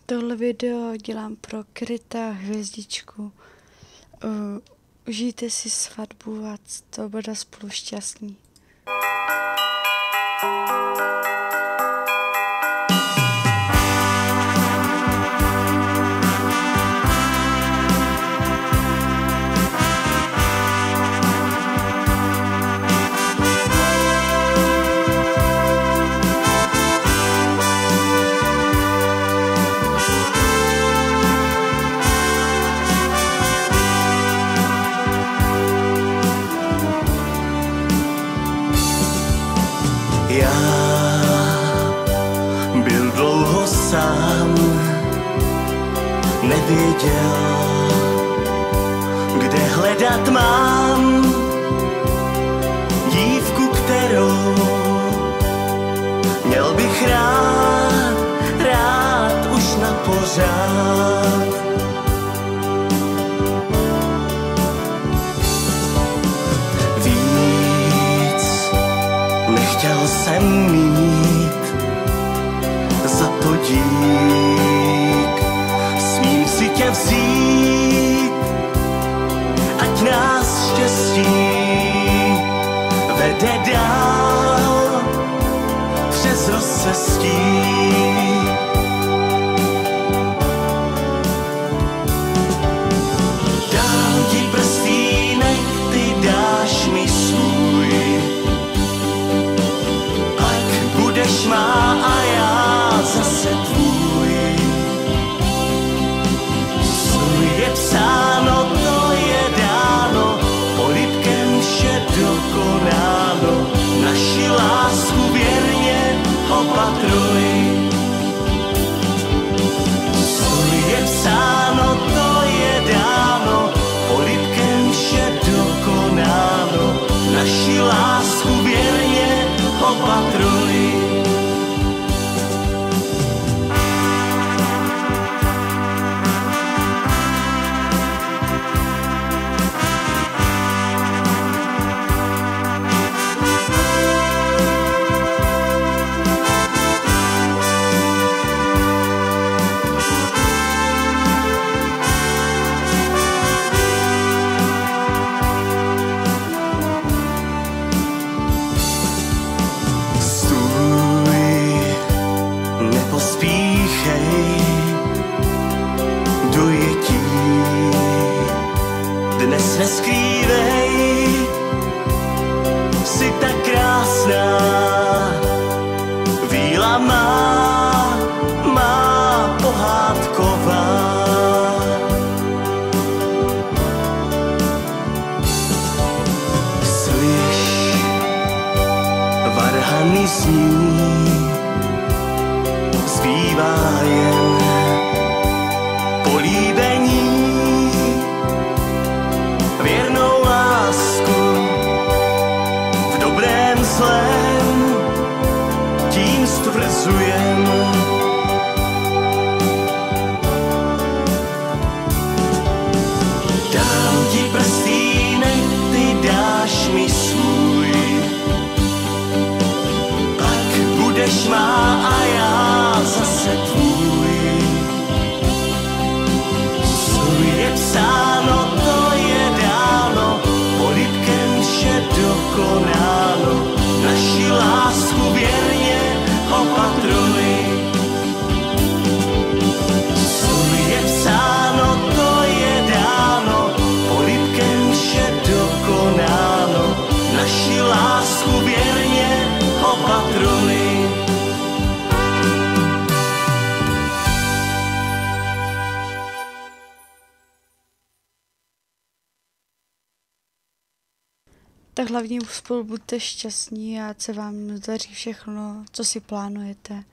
Tohle video dělám pro Kryta hvězdičku. Užijte si svatbu a to bude spolu šťastný. Já byl dlouho sám, nevěděl, kde hledat mám dívku, kterou měl bych rád, rád už na pořád. Chtěl jsem mít za to dík, smím si tě vzít, ať nás štěstí vede dál přes rozcestí. Dám ti prstýnek, ty dáš mi svůj, budeš má a já zase tvůj. Co je psáno, to je dáno, polibkem vše dokonáno, naši lásku věrně opatruj. Co je psáno, to je dáno, polibkem vše dokonáno, naši lásku věrně opatruj. Dnes neskrývej, jsi tak krásná, víla má pohádková. Slyš, varhany zní, zbývá jen políbení. Věrnou lásku v dobrém zlém tím stvrzujem. Dám ti prstýnek, ty dáš mi svůj, pak budeš má a já zase tvůj. Co je psáno, to je dáno, polibkem vše dokonáno, naši lásku věrně opatruj. Co je psáno, to je dáno, polibkem vše dokonáno, naši lásku věrně opatruj. Tak hlavně spolu buďte šťastní a ať se vám daří všechno, co si plánujete.